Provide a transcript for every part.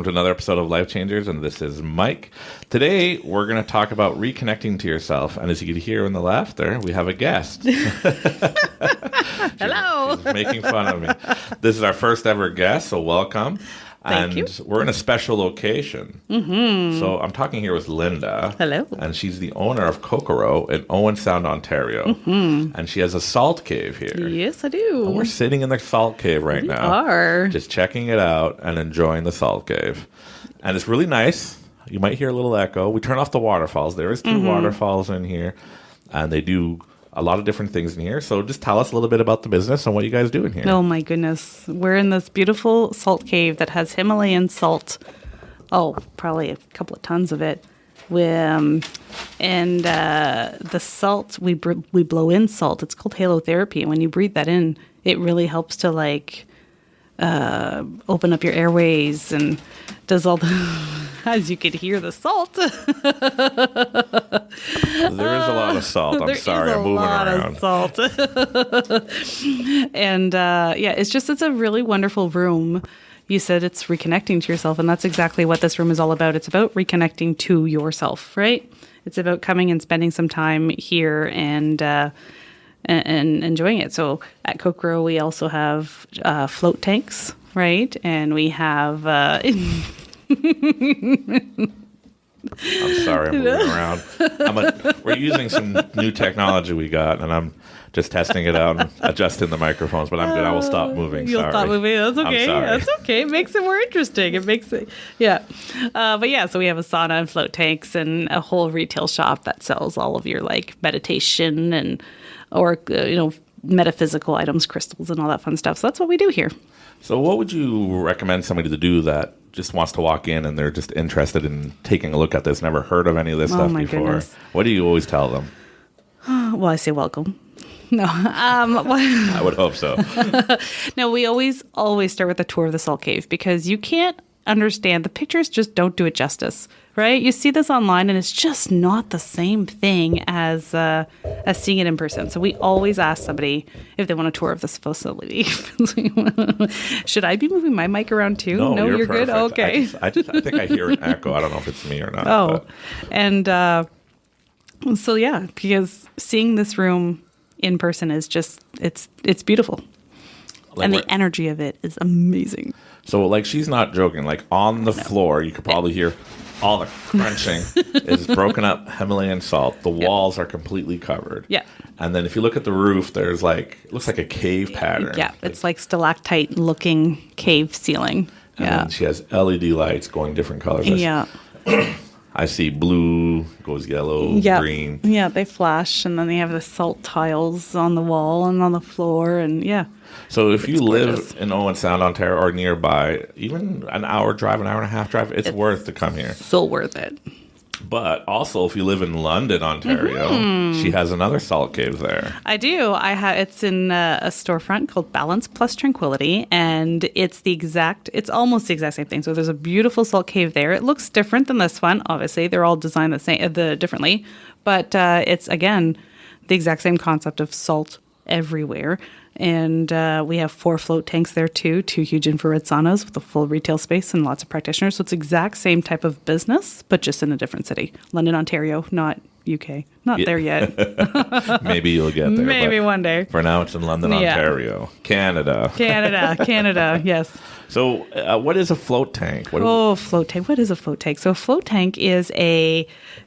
to another episode of Life Changers, and this is Mike. Today, we're going to talk about reconnecting to yourself, and as you can hear on the left there, we have a guest. Hello. She's making fun of me. This is our first ever guest, so welcome. Thank you. We're in a special location. Mm-hmm. So I'm talking here with Linda. Hello. And she's the owner of Corriveau in Owen Sound, Ontario. Mm-hmm. And she has a salt cave here. Yes, I do. And we're sitting in the salt cave right now. Are. Just checking it out and enjoying the salt cave. And it's really nice. You might hear a little echo. We turn off the waterfalls. There is two waterfalls in here. And they do a lot of different things in here. So just tell us a little bit about the business and what you guys do in here. Oh, my goodness. We're in this beautiful salt cave that has Himalayan salt. Oh, probably a couple of tons of it. The salt, we blow in salt. It's called halotherapy. And when you breathe that in, it really helps to open up your airways and does all the... As you could hear the salt. There is a lot of salt. I'm sorry, I'm moving around. Of salt. And it's a really wonderful room. You said it's reconnecting to yourself, and that's exactly what this room is all about. It's about reconnecting to yourself, right? It's about coming and spending some time here and enjoying it. So at Corriveau, we also have float tanks, right? And we have... I'm sorry, I'm moving around. We're using some new technology we got, and I'm just testing it out and adjusting the microphones, but I'm good. I will stop moving. You'll sorry. Stop moving. That's okay. I'm sorry. That's okay. It makes it more interesting. It makes it, yeah. So we have a sauna and float tanks and a whole retail shop that sells all of your meditation or metaphysical items, crystals, and all that fun stuff. So that's what we do here. So what would you recommend somebody to do that just wants to walk in and they're just interested in taking a look at this, never heard of any of this stuff before? Goodness. What do you always tell them? Well, I say welcome. No. I would hope so. No, we always start with a tour of the salt cave because you can't understand. The pictures just don't do it justice, right? You see this online and it's just not the same thing as seeing it in person. So we always ask somebody if they want a tour of this facility. Should I be moving my mic around too? No, you're good. perfect. Okay. I think I hear an echo. I don't know if it's me or not. Oh, and because seeing this room in person is just it's beautiful, and the energy of it is amazing. So, she's not joking. On the floor, you could probably hear all the crunching. Is broken up Himalayan salt. The walls are completely covered. Yeah. And then if you look at the roof, there's it looks like a cave pattern. Yeah, it's like stalactite-looking cave ceiling. And then she has LED lights going different colors. Yeah. I see blue, goes yellow, green. Yeah, they flash, and then they have the salt tiles on the wall and on the floor, and yeah. So if you live in Owen Sound, Ontario, or nearby, even an hour drive, an hour and a half drive, it's worth to come here. So worth it. But also, if you live in London, Ontario, she has another salt cave there. I do. It's in a storefront called Balance Plus Tranquility, and it's almost the exact same thing. So there's a beautiful salt cave there. It looks different than this one. Obviously, they're all designed differently, but it's again the exact same concept of salt everywhere. And we have 4 float tanks there too, 2 huge infrared saunas with a full retail space and lots of practitioners. So it's exact same type of business, but just in a different city. London, Ontario, not UK. Not there yet. Maybe you'll get there. Maybe one day. For now, it's in London, Ontario. Canada, yes. So what is a float tank? Float tank. What is a float tank? So a float tank is a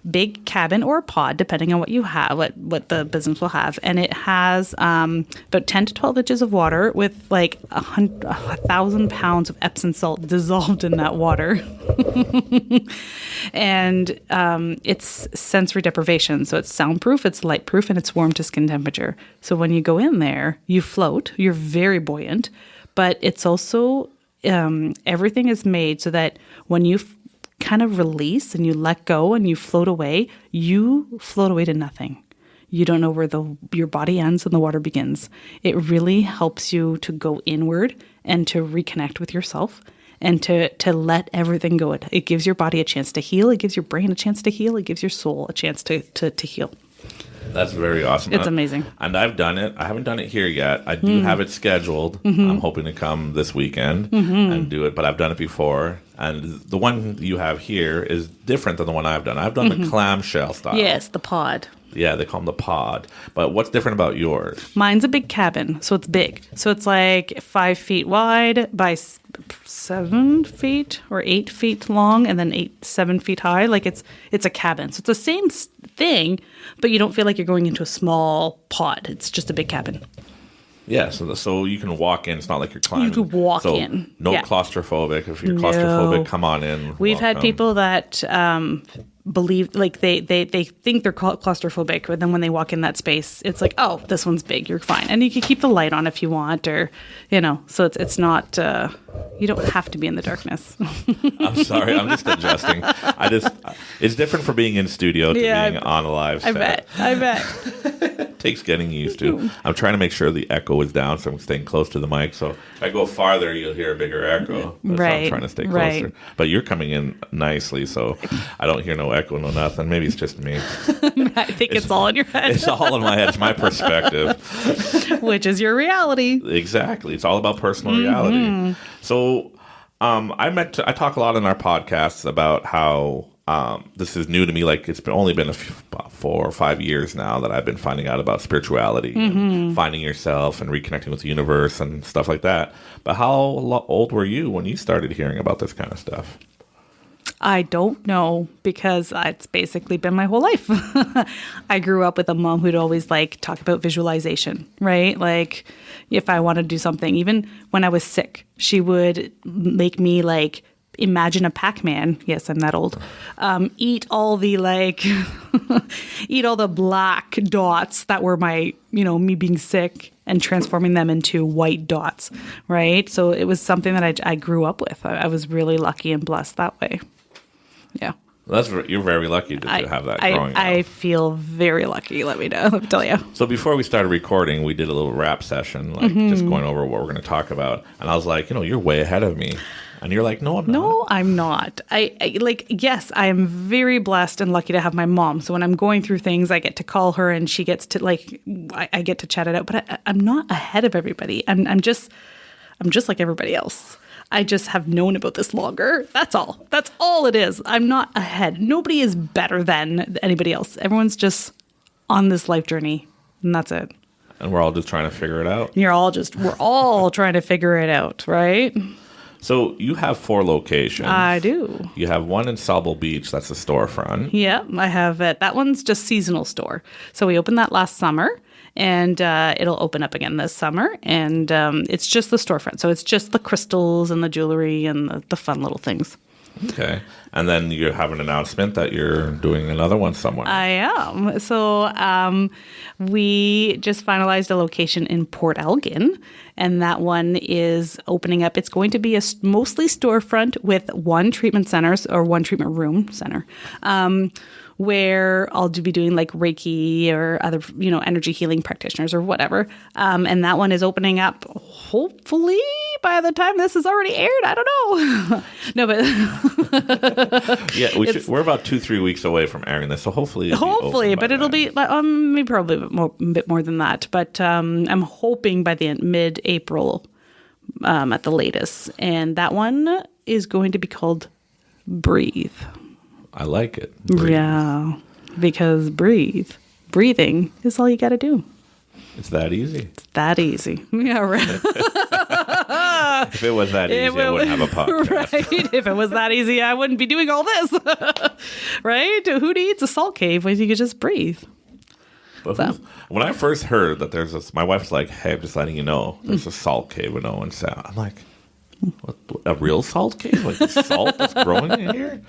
big cabin or a pod, depending on what you have, what the business will have. And it has about 10 to 12 inches of water with 1,000 pounds of Epsom salt dissolved in that water. And it's sensory deprivation. So it's soundproof, it's lightproof, and it's warm to skin temperature. So when you go in there, you float. You're very buoyant. But it's also... everything is made so that when you kind of release and you let go and you float away to nothing. You don't know where your body ends and the water begins. It really helps you to go inward and to reconnect with yourself and to let everything go. It gives your body a chance to heal. It gives your brain a chance to heal. It gives your soul a chance to heal. That's very awesome. It's amazing. And I've done it. I haven't done it here yet. I do have it scheduled. I'm hoping to come this weekend and do it, but I've done it before. And the one you have here is different than the one I've done. I've done the clamshell style. Yes, the pod. Yeah, they call them the pod. But what's different about yours? Mine's a big cabin, so it's big. So it's like 5 feet wide by 7 feet or 8 feet long, and then 7 feet high. Like it's a cabin. So it's the same thing, but you don't feel like you're going into a small pod. It's just a big cabin. Yeah, so you can walk in. It's not like you're climbing. You could walk in. No claustrophobic. If you're claustrophobic, come on in. We've had people that believe, like they think they're claustrophobic, but then when they walk in that space, it's like, oh, this one's big. You're fine, and you can keep the light on if you want, or So it's not. You don't have to be in the darkness. I'm sorry. I'm just adjusting. It's different from being in studio to being on a live set. I bet. Takes getting used to. I'm trying to make sure the echo is down, so I'm staying close to the mic. So if I go farther, you'll hear a bigger echo. That's why I'm trying to stay closer. Right. But you're coming in nicely, so I don't hear no echo, no nothing. Maybe it's just me. I think it's all in your head. It's all in my head. It's my perspective. Which is your reality. Exactly. It's all about personal reality. So I talk a lot in our podcasts about how this is new to me. Like it's only been about 4 or 5 years now that I've been finding out about spirituality and finding yourself and reconnecting with the universe and stuff like that. But how old were you when you started hearing about this kind of stuff? I don't know, because it's basically been my whole life. I grew up with a mom who'd always talk about visualization, right? Like if I wanted to do something, even when I was sick, she would make me imagine a Pac-Man. Yes, I'm that old. Eat all the eat all the black dots that were my, me being sick, and transforming them into white dots, right? So it was something that I grew up with. I was really lucky and blessed that way. Yeah. You're very lucky to have that growing up. I feel very lucky, let me tell you. So before we started recording, we did a little rap session, just going over what we're going to talk about. And I was like, you're way ahead of me. And you're like, no, I'm not. No, I'm not. Yes, I am very blessed and lucky to have my mom. So when I'm going through things, I get to call her and she gets to I get to chat it out. But I'm not ahead of everybody. I'm just like everybody else. I just have known about this longer. That's all. That's all it is. I'm not ahead. Nobody is better than anybody else. Everyone's just on this life journey, and that's it. And we're all just trying to figure it out. We're all trying to figure it out, right? So you have 4 locations. I do. You have one in Sauble Beach. That's a storefront. Yeah, I have it. That one's just seasonal store. So we opened that last summer, and it'll open up again this summer. And it's just the storefront. So it's just the crystals and the jewelry and the fun little things. Okay. And then you have an announcement that you're doing another one somewhere. I am. So we just finalized a location in Port Elgin, and that one is opening up. It's going to be a mostly storefront with one treatment center, or one treatment room center, where I'll be doing Reiki or other, energy healing practitioners or whatever. And that one is opening up hopefully by the time this is already aired. I don't know. No, but yeah, we're about 2-3 weeks away from airing this, so hopefully, it'll be maybe probably a bit more than that. But I'm hoping by the mid-April at the latest, and that one is going to be called Breathe. I like it. Breathe. Yeah, because breathing is all you got to do. It's that easy. It's that easy. Yeah, right. If it was that easy, I wouldn't have a podcast. Right. If it was that easy, I wouldn't be doing all this. Right? Who needs a salt cave when you could just breathe? But when I first heard that there's this, my wife's like, hey, I'm just letting you know, there's a salt cave in Owen Sound. I'm like, what, a real salt cave? Like salt that's growing in here?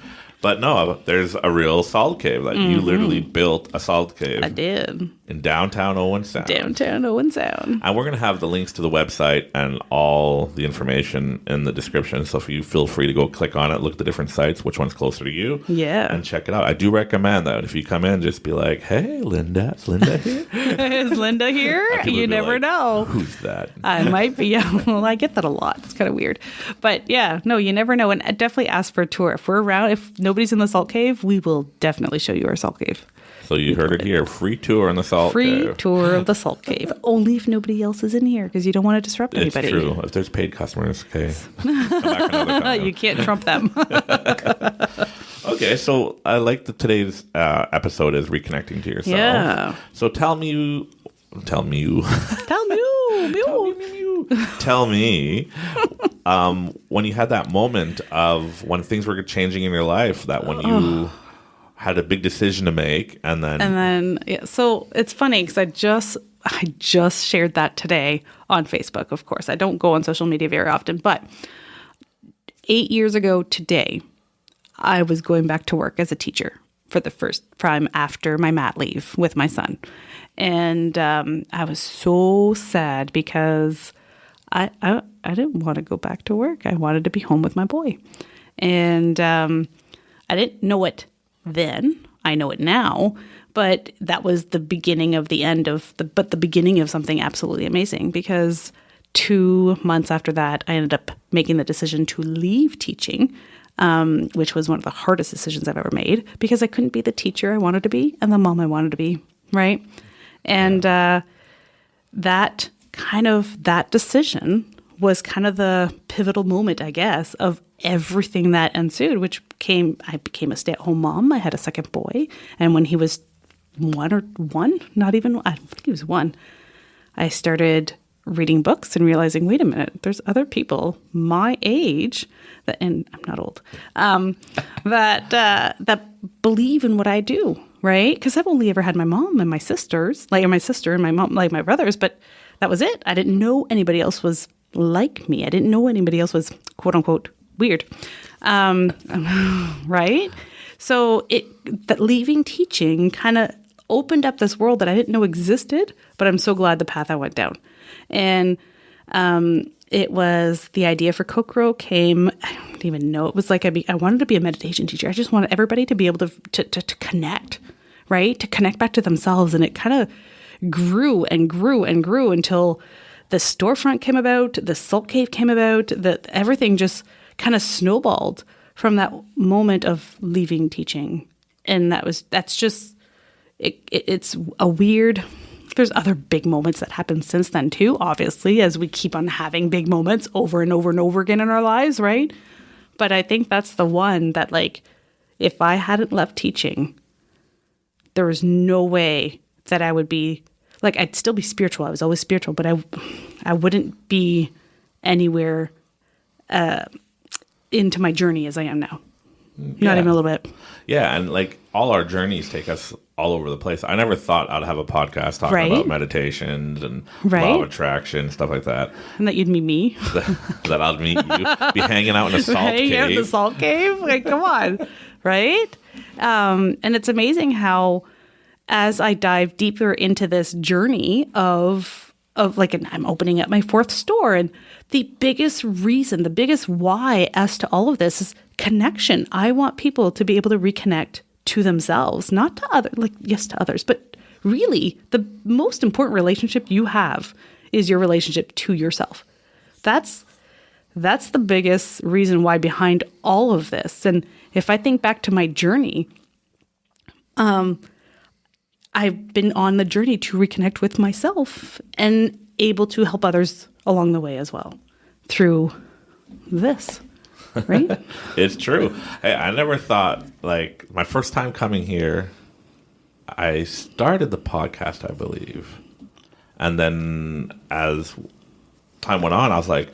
But no, there's a real salt cave. You literally built a salt cave. I did. In downtown Owen Sound. Downtown Owen Sound. And we're going to have the links to the website and all the information in the description. So if you feel free to go click on it, look at the different sites, which one's closer to you. Yeah. And check it out. I do recommend that. If you come in, just be like, hey, Linda, is Linda here? Is Linda here? You never know. Who's that? I might be. Yeah, well, I get that a lot. It's kind of weird. But yeah, no, you never know. And definitely ask for a tour. If we're around, if nobody's in the salt cave, we will definitely show you our salt cave. So you heard it here. Free tour in the Salt Free Cave. tour of the Salt Cave. Only if nobody else is in here, because you don't want to disrupt It's anybody. true. If there's paid customers, okay. Come back another time. You can't trump them. Okay, so I like that today's episode is reconnecting to yourself. Yeah. So tell me, Tell me. when you had that moment of when things were changing in your life, that when you had a big decision to make, and then Yeah, so it's funny because I just shared that today on Facebook. Of course, I don't go on social media very often, but 8 years ago today, I was going back to work as a teacher for the first time after my mat leave with my son. And I was so sad because I didn't want to go back to work. I wanted to be home with my boy. And I didn't know it then. I know it now. But that was the beginning of the end of the beginning of something absolutely amazing, because 2 months after that, I ended up making the decision to leave teaching, which was one of the hardest decisions I've ever made, because I couldn't be the teacher I wanted to be and the mom I wanted to be, right? And that decision was kind of the pivotal moment, I guess, of everything that ensued, I became a stay-at-home mom. I had a second boy, and when he was I think he was 1, I started reading books and realizing, wait a minute, there's other people my age and I'm not old, that believe in what I do, right? Because I've only ever had my mom and my sisters, like my sister and my mom, like my brothers, but that was it. I didn't know anybody else was like me. I didn't know anybody else was quote unquote weird, right? So that leaving teaching kind of opened up this world that I didn't know existed, but I'm so glad the path I went down. And it was the idea for Corriveau came, I don't even know. It was like I wanted to be a meditation teacher. I just wanted everybody to be able to connect, right? To connect back to themselves. And it kind of grew and grew and grew until the storefront came about, the Salt Cave came about, everything just kind of snowballed from that moment of leaving teaching. And it's a weird... There's other big moments that happened since then too, obviously, as we keep on having big moments over and over and over again in our lives, right? But I think that's the one that, like, if I hadn't left teaching, there was no way that I would be, like, I'd still be spiritual. I was always spiritual, but I wouldn't be anywhere into my journey as I am now. Not even a little bit. Yeah, and like all our journeys take us all over the place. I never thought I'd have a podcast talking about meditations and law of attraction, stuff like that. And that you'd meet me. that I'd meet you, be hanging out in a salt cave. Out in the Salt Cave? Like, come on, right? And it's amazing how, as I dive deeper into this journey of like, and I'm opening up my 4th store, and the biggest reason, the biggest why as to all of this is connection. I want people to be able to reconnect to themselves, not to others, like, yes, to others, but really the most important relationship you have is your relationship to yourself. That's the biggest reason why behind all of this. And if I think back to my journey, I've been on the journey to reconnect with myself and able to help others along the way as well through this. Right? It's true. Hey, I never thought, like, my first time coming here, I started the podcast, I believe. And then as time went on, I was like,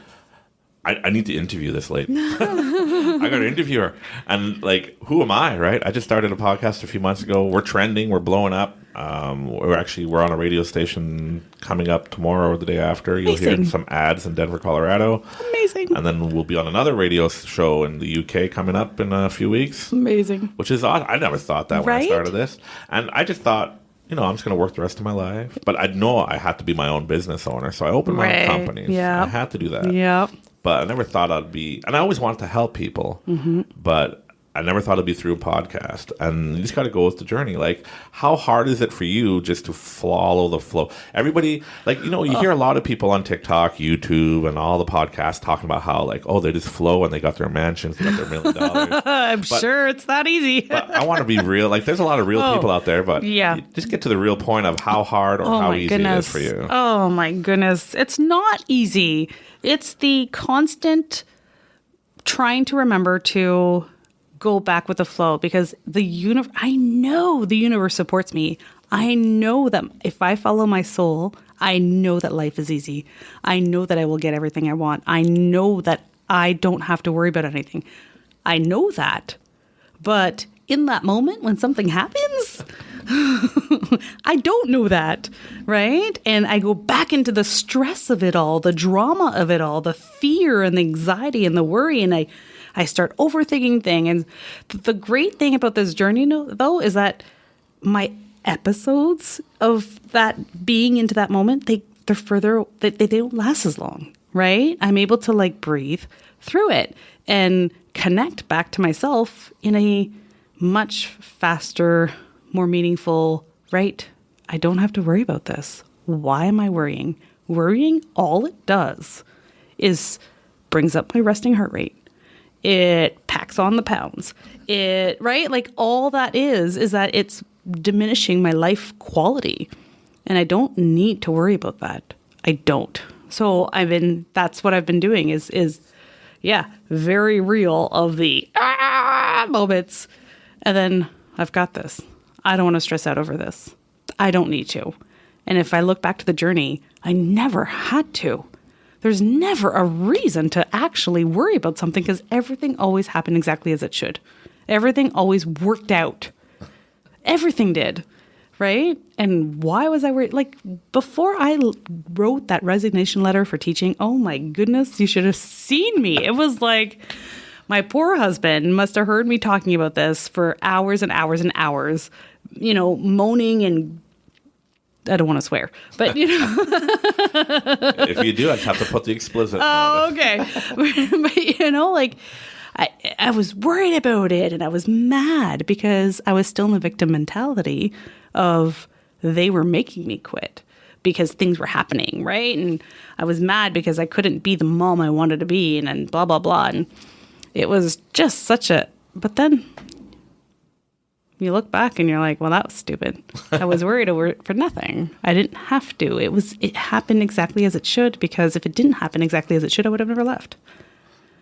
I need to interview this lady. I got to interview her. And, like, who am I, right? I just started a podcast a few months ago. We're trending. We're blowing up. We're on a radio station coming up tomorrow or the day after. You'll hear some ads in Denver, Colorado. Amazing. And then we'll be on another radio show in the UK coming up in a few weeks. Amazing. Which is odd. I never thought that when I started this. And I just thought, I'm just going to work the rest of my life. But I know I had to be my own business owner. So I opened my own companies. Yeah. I had to do that. Yeah. But I never thought I'd be... And I always wanted to help people. Mm-hmm. But I never thought it'd be through a podcast. And you just got to go with the journey. Like, how hard is it for you just to follow the flow? Everybody, like, you hear a lot of people on TikTok, YouTube, and all the podcasts talking about how, like, oh, they just flow and they got their mansions, they got their $1 million. I'm sure it's that easy. But I want to be real. Like, there's a lot of real people out there, but you just get to the real point of how hard or how easy it is for you. Oh, my goodness. It's not easy. It's the constant trying to remember to go back with the flow, because I know the universe supports me. I know that if I follow my soul, I know that life is easy. I know that I will get everything I want. I know that I don't have to worry about anything. I know that. But in that moment when something happens, I don't know that, right? And I go back into the stress of it all, the drama of it all, the fear and the anxiety and the worry, and I start overthinking things. And the great thing about this journey, though, is that my episodes of that being into that moment, they're further, they don't last as long, right? I'm able to like breathe through it and connect back to myself in a much faster, more meaningful, right? I don't have to worry about this. Why am I worrying? Worrying, all it does is brings up my resting heart rate. It packs on the pounds. Right? Like all that is that it's diminishing my life quality. And I don't need to worry about that. I don't. So that's what I've been doing is very real of the moments. And then I've got this. I don't want to stress out over this. I don't need to. And if I look back to the journey, I never had to. There's never a reason to actually worry about something because everything always happened exactly as it should. Everything always worked out. Everything did, right? And why was I worried? Like, before I wrote that resignation letter for teaching, oh my goodness, you should have seen me. It was like my poor husband must have heard me talking about this for hours and hours and hours, moaning and I don't want to swear, but if you do, I'd have to put the explicit. Oh, okay. But I was worried about it and I was mad because I was still in the victim mentality of they were making me quit because things were happening, right? And I was mad because I couldn't be the mom I wanted to be and blah, blah, blah. And it was just but then you look back and you're like, well, that was stupid. I was worried for nothing. I didn't have to. It happened exactly as it should, because if it didn't happen exactly as it should, I would have never left.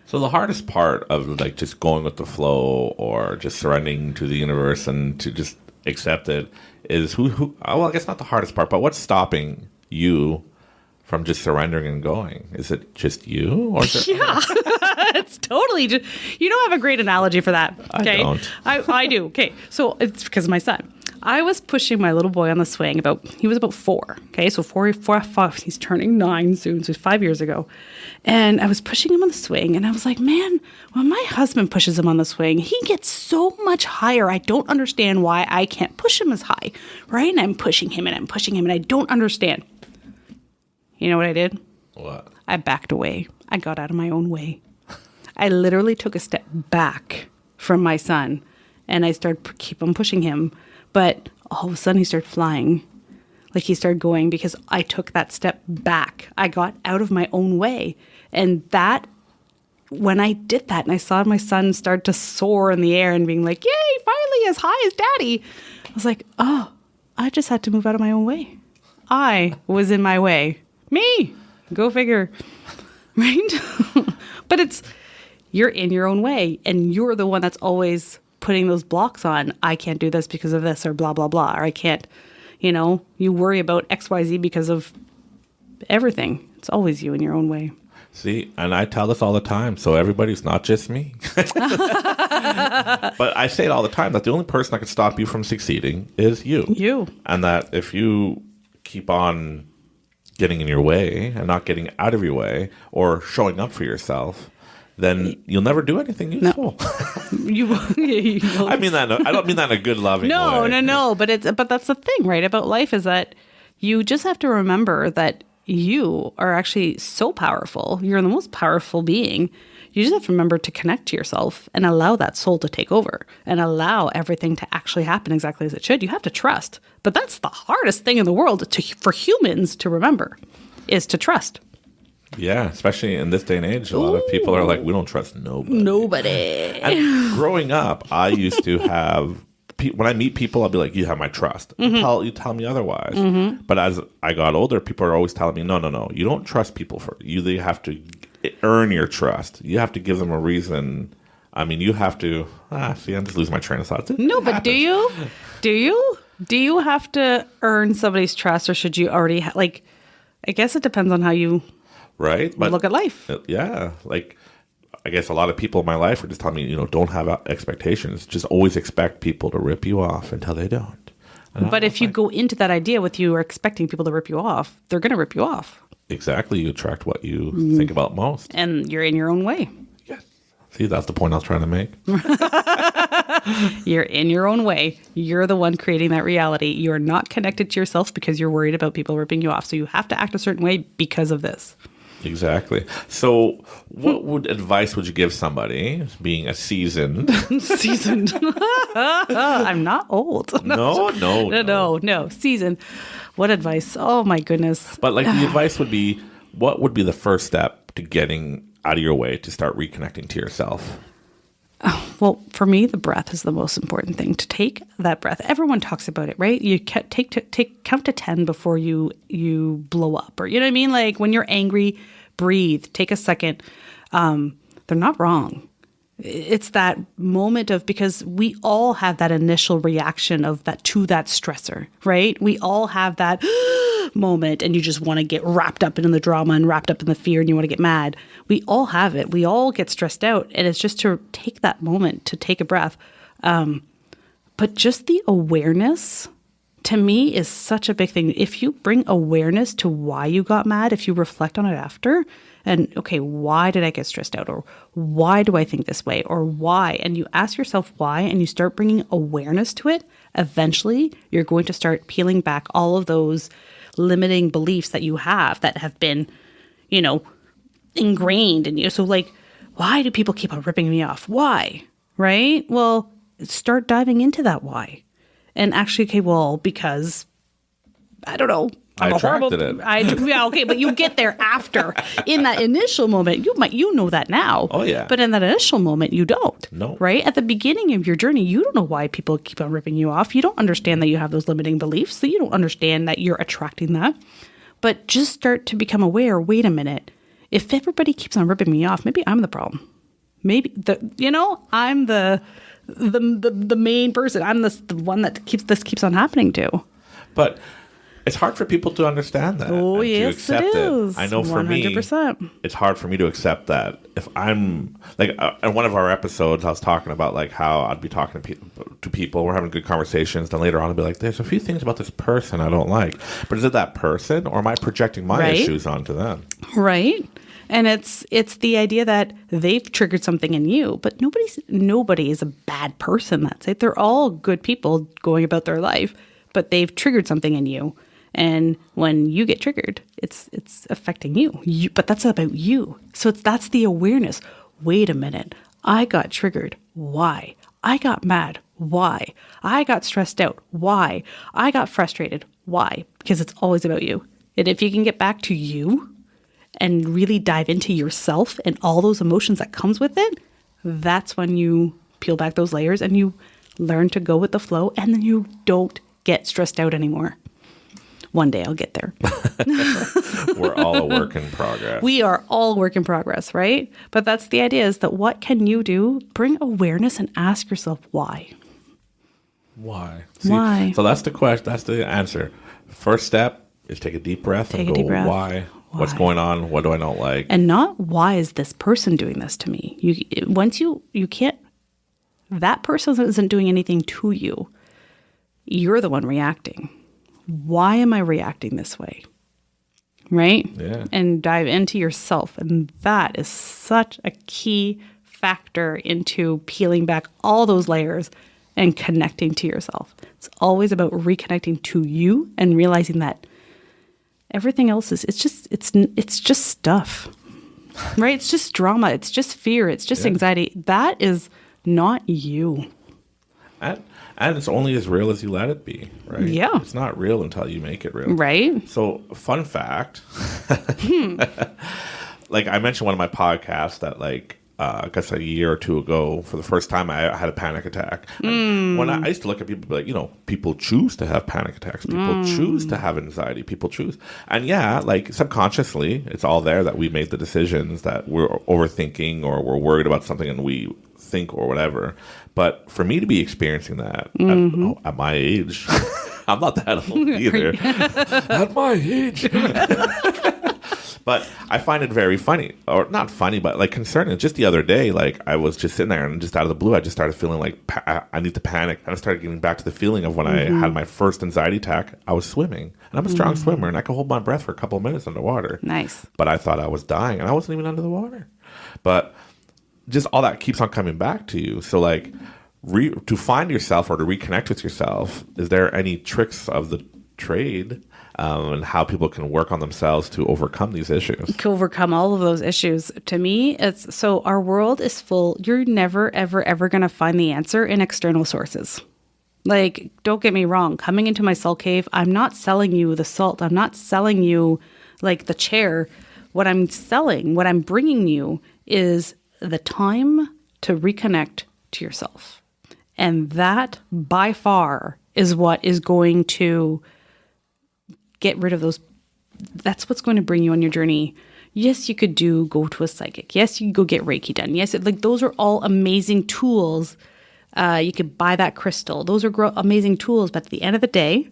So the hardest part of like just going with the flow or just surrendering to the universe and to just accept it is well, I guess not the hardest part, but what's stopping you from just surrendering and going? Is it just you? Or yeah, it's totally just, you don't have a great analogy for that. Okay? I don't. I do. Okay. So it's because of my son. I was pushing my little boy on the swing he was about 4. Okay. So 4, 5, he's turning 9 soon. So 5 years ago. And I was pushing him on the swing and I was like, man, when my husband pushes him on the swing, he gets so much higher. I don't understand why I can't push him as high. Right. And I'm pushing him and I don't understand. You know what I did? What? I backed away. I got out of my own way. I literally took a step back from my son and I started keep on pushing him. But all of a sudden he started flying. Like he started going because I took that step back. I got out of my own way. And when I did that and I saw my son start to soar in the air and being like, yay, finally as high as daddy. I was like, oh, I just had to move out of my own way. I was in my way. Me. Go figure. Right? But you're in your own way and you're the one that's always putting those blocks on. I can't do this because of this or blah, blah, blah. Or I can't, you worry about XYZ because of everything. It's always you in your own way. See, and I tell this all the time, so everybody's not just me. But I say it all the time, that the only person that can stop you from succeeding is you. You. And that if you keep on getting in your way and not getting out of your way or showing up for yourself, then you'll never do anything useful. No. I mean that. I don't mean that in a good, loving way. No. But that's the thing, right? About life is that you just have to remember that you are actually so powerful. You're the most powerful being. You just have to remember to connect to yourself and allow that soul to take over and allow everything to actually happen exactly as it should. You have to trust. But that's the hardest thing in the world for humans to remember, is to trust. Yeah, especially in this day and age, a lot of people are like, we don't trust nobody. Nobody. And growing up, I used to have, when I meet people, I'll be like, you have my trust. You tell me otherwise. But as I got older, people are always telling me, no, you don't trust people. They have to earn your trust. You have to give them a reason. I mean, you have to, see, I'm just losing my train of thought. No, but do you? Do you have to earn somebody's trust, or should you already, I guess it depends on how you look at life. Yeah. Like, I guess a lot of people in my life are just telling me, don't have expectations. Just always expect people to rip you off until they don't. But if you go into that idea with you are expecting people to rip you off, they're going to rip you off. Exactly. You attract what you think about most. And you're in your own way. Yes. See, that's the point I was trying to make. You're in your own way. You're the one creating that reality. You're not connected to yourself because you're worried about people ripping you off. So you have to act a certain way because of this. Exactly. So what advice would you give somebody being a seasoned? I'm not old. No. Seasoned. What advice? Oh my goodness. But the advice would be, what would be the first step to getting out of your way to start reconnecting to yourself? Well, for me, the breath is the most important thing. To take that breath. Everyone talks about it, right? You count to 10 before you blow up, or you know what I mean? Like when you're angry, breathe. Take a second. They're not wrong. It's that moment of, because we all have that initial reaction of that to that stressor, right? We all have that moment, and you just want to get wrapped up in the drama and wrapped up in the fear, and you want to get mad. We all have it. We all get stressed out, and it's just to take that moment to take a breath. But just the awareness, to me, is such a big thing. If you bring awareness to why you got mad, if you reflect on it after, and okay, why did I get stressed out? Or why do I think this way? Or why? And you ask yourself why, and you start bringing awareness to it, eventually you're going to start peeling back all of those limiting beliefs that you have that have been, ingrained in you. So why do people keep on ripping me off? Why? Right? Well, start diving into that why. And actually, because I don't know. I attracted it. Okay, but you get there after. In that initial moment, you know that now. Oh, yeah. But in that initial moment, you don't. No. Right? At the beginning of your journey, you don't know why people keep on ripping you off. You don't understand that you have those limiting beliefs. So you don't understand that you're attracting that. But just start to become aware, wait a minute. If everybody keeps on ripping me off, maybe I'm the problem. Maybe, I'm the main person. I'm the one that keeps on happening to. But it's hard for people to understand that. Oh, yes, to accept it is. I know for 100%. me, it's hard for me to accept that. If I'm, in one of our episodes, I was talking about, how I'd be talking to people, we're having good conversations, then later on I'd be like, there's a few things about this person I don't like. But is it that person, or am I projecting my issues onto them? Right. And it's the idea that they've triggered something in you, but nobody is a bad person. That's it. They're all good people going about their life, but they've triggered something in you. And when you get triggered, it's affecting you. But that's about you. So that's the awareness. Wait a minute. I got triggered. Why? I got mad. Why? I got stressed out. Why? I got frustrated. Why? Because it's always about you. And if you can get back to you and really dive into yourself and all those emotions that comes with it, that's when you peel back those layers and you learn to go with the flow, and then you don't get stressed out anymore. One day I'll get there. We're all a work in progress. We are all work in progress, right? But that's the idea, is that what can you do? Bring awareness and ask yourself why. Why? Why? So that's the question. That's the answer. First step is take a deep breath and go, why? What's going on? What do I not like? And not, why is this person doing this to me? You can't, that person isn't doing anything to you. You're the one reacting. Why am I reacting this way? Right? Yeah. And dive into yourself. And that is such a key factor into peeling back all those layers and connecting to yourself. It's always about reconnecting to you and realizing that Everything else is it's just stuff. Right? It's just drama. It's just fear. It's just anxiety. That is not you. And it's only as real as you let it be, right? Yeah. It's not real until you make it real. Right. So, fun fact. Like, I mentioned one of my podcasts that, like, I guess a year or two ago, for the first time, I had a panic attack. And when I used to look at people, like, people choose to have panic attacks. People choose to have anxiety. People choose. And yeah, like, subconsciously, it's all there that we made the decisions, that we're overthinking or we're worried about something and we think or whatever. But for me to be experiencing that at my age, I'm not that old either. At my age. But I find it very funny, or not funny, but like concerning. Just the other day, like I was just sitting there and just out of the blue, I just started feeling like I need to panic. And I started getting back to the feeling of when I had my first anxiety attack. I was swimming, and I'm a strong swimmer, and I could hold my breath for a couple of minutes underwater. Nice. But I thought I was dying, and I wasn't even under the water. But just all that keeps on coming back to you. So like to find yourself or to reconnect with yourself, is there any tricks of the trade and how people can work on themselves to overcome these issues? To overcome all of those issues. To me, it's so our world is full. You're never, ever, ever going to find the answer in external sources. Like, don't get me wrong. Coming into my salt cave, I'm not selling you the salt. I'm not selling you like the chair. What I'm selling, what I'm bringing you is the time to reconnect to yourself. And that by far is what is going to get rid of those. That's what's going to bring you on your journey. Yes, you could go to a psychic. Yes, you could go get Reiki done. Yes, like those are all amazing tools. You could buy that crystal. Those are amazing tools. But at the end of the day,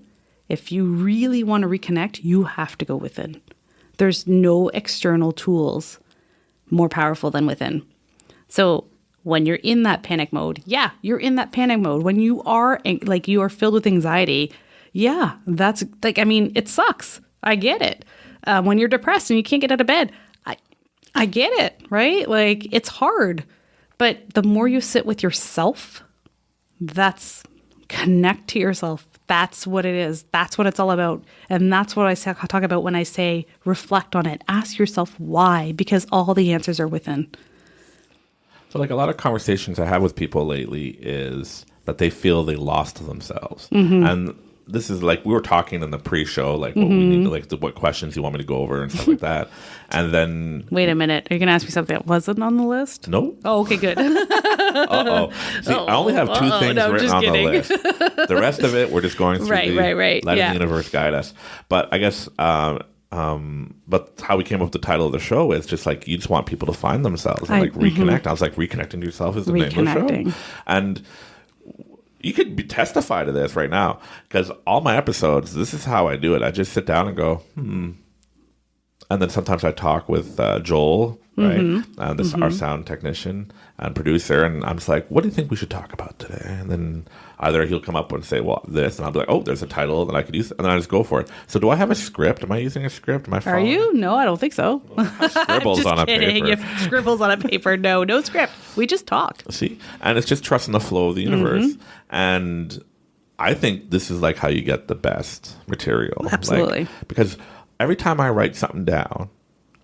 if you really want to reconnect, you have to go within. There's no external tools more powerful than within. So when you're in that panic mode, you're in that panic mode. When you are like you are filled with anxiety, that's like, I mean, it sucks. I get it. When you're depressed and you can't get out of bed, I get it, right? Like it's hard, but the more you sit with yourself, that's connect to yourself. That's what it is. That's what it's all about. And that's what I talk about when I say reflect on it. Ask yourself why, because all the answers are within. So like a lot of conversations I have with people lately is that they feel they lost themselves. And this is like, we were talking in the pre-show, like what we need to, like what questions you want me to go over and stuff like that. And then... Wait a minute. Are you going to ask me something that wasn't on the list? No. Oh, okay, good. Uh-oh. See, I only have two things written on the list. The rest of it, we're just going through letting the universe guide us. But I guess... but how we came up with the title of the show is just like you just want people to find themselves and like reconnect. I was like, reconnecting to yourself is the name of the show. And you could testify to this right now because all my episodes, this is how I do it. I just sit down and go, and then sometimes I talk with Joel, right? And this our sound technician and producer, and I'm just like, what do you think we should talk about today? And then either he'll come up and say, well, this, and I'll be like, oh, there's a title that I could use, and then I just go for it. So do I have a script? Am I using a script? Am I following? Are you? No, I don't think so. Scribbles on a paper. You have scribbles on a paper. No script. We just talk. See? And it's just trusting the flow of the universe. And I think this is like how you get the best material. Absolutely. Like, because every time I write something down,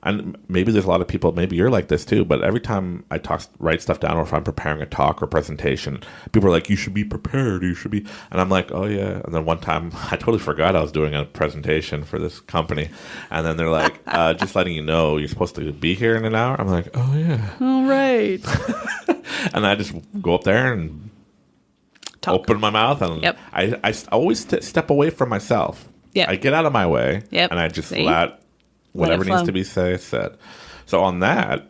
and maybe there's a lot of people, maybe you're like this too, but every time I write stuff down, or if I'm preparing a talk or presentation, people are like, you should be prepared, you should be. And I'm like, oh yeah. And then one time I totally forgot I was doing a presentation for this company. And then they're like, just letting you know, you're supposed to be here in an hour. I'm like, oh yeah. All right. And I just go up there and open my mouth. And I always step away from myself. I get out of my way. And I just let whatever needs to be said. So on that,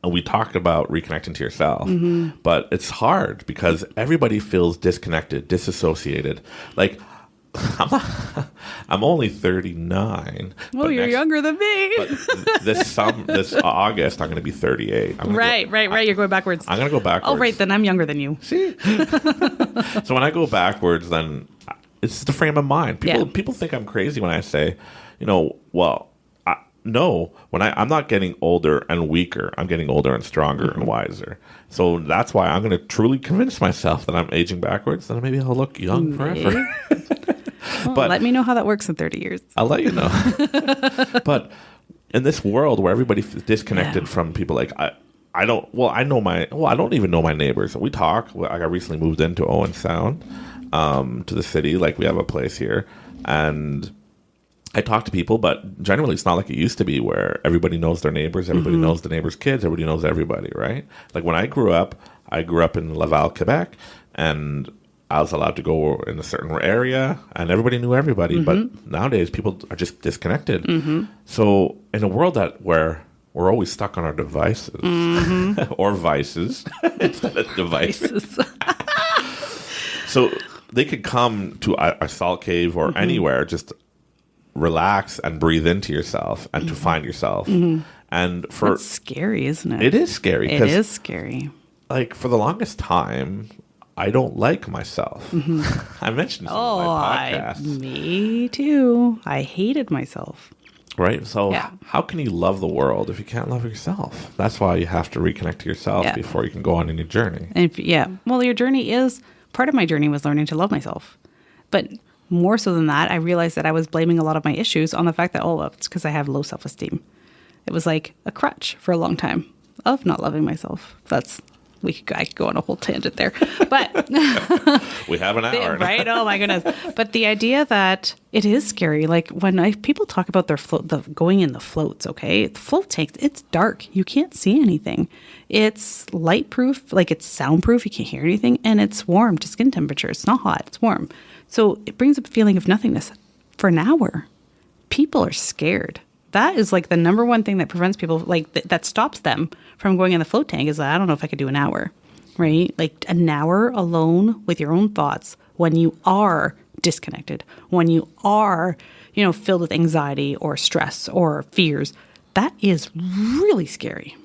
we talked about reconnecting to yourself, but it's hard because everybody feels disconnected, disassociated. Like, I'm only 39. Oh, you're younger than me. But this August, I'm going to be 38. Right. You're going backwards. I'm going to go backwards. Oh, right. Then I'm younger than you. See? So when I go backwards, then it's the frame of mind. People think I'm crazy when I say, no, I'm not getting older and weaker. I'm getting older and stronger and wiser. So that's why I'm going to truly convince myself that I'm aging backwards, and maybe I'll look young forever. Well, But let me know how that works in 30 years. I'll let you know. But in this world where everybody's disconnected from people, like I don't even know my neighbors. We talk. I recently moved into Owen Sound, to the city. Like, we have a place here, and I talk to people, but generally it's not like it used to be where everybody knows their neighbors, everybody knows the neighbors' kids, everybody knows everybody, right? Like, when I grew up in Laval, Quebec, and I was allowed to go in a certain area, and everybody knew everybody. But nowadays, people are just disconnected. So in a world where we're always stuck on our devices or vices instead of devices, so they could come to a salt cave or anywhere, just relax and breathe into yourself and to find yourself. And That's scary, isn't it? It is scary. It is scary. Like, for the longest time, I don't like myself. I mentioned this in my podcast. Me too. I hated myself. Right? So how can you love the world if you can't love yourself? That's why you have to reconnect to yourself before you can go on any journey. And well, your journey is, part of my journey was learning to love myself. But more so than that, I realized that I was blaming a lot of my issues on the fact that, it's because I have low self-esteem. It was like a crutch for a long time of not loving myself. I could go on a whole tangent there, but we have an hour, right? Oh my goodness! But the idea that it is scary, like when people talk about their going in the floats. Okay, the float tank, it's dark, you can't see anything. It's light proof, like it's soundproof, you can't hear anything, and it's warm to skin temperature. It's not hot, it's warm. So it brings up a feeling of nothingness for an hour. People are scared. That is like the number one thing that prevents people, like that stops them from going in the float tank, is I don't know if I could do an hour, right? Like an hour alone with your own thoughts when you are disconnected, when you are, filled with anxiety or stress or fears, that is really scary.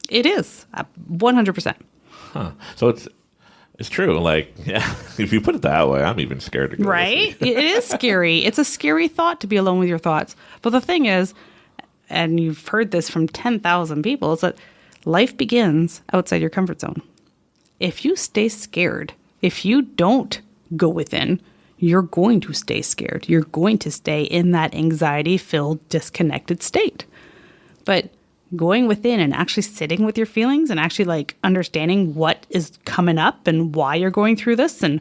It is 100%. Huh. So it's true. Like, if you put it that way, I'm even scared to go. Right? It is scary. It's a scary thought to be alone with your thoughts. But the thing is, and you've heard this from 10,000 people, is that life begins outside your comfort zone. If you stay scared, if you don't go within, you're going to stay scared. You're going to stay in that anxiety-filled, disconnected state. But going within and actually sitting with your feelings and actually like understanding what is coming up and why you're going through this and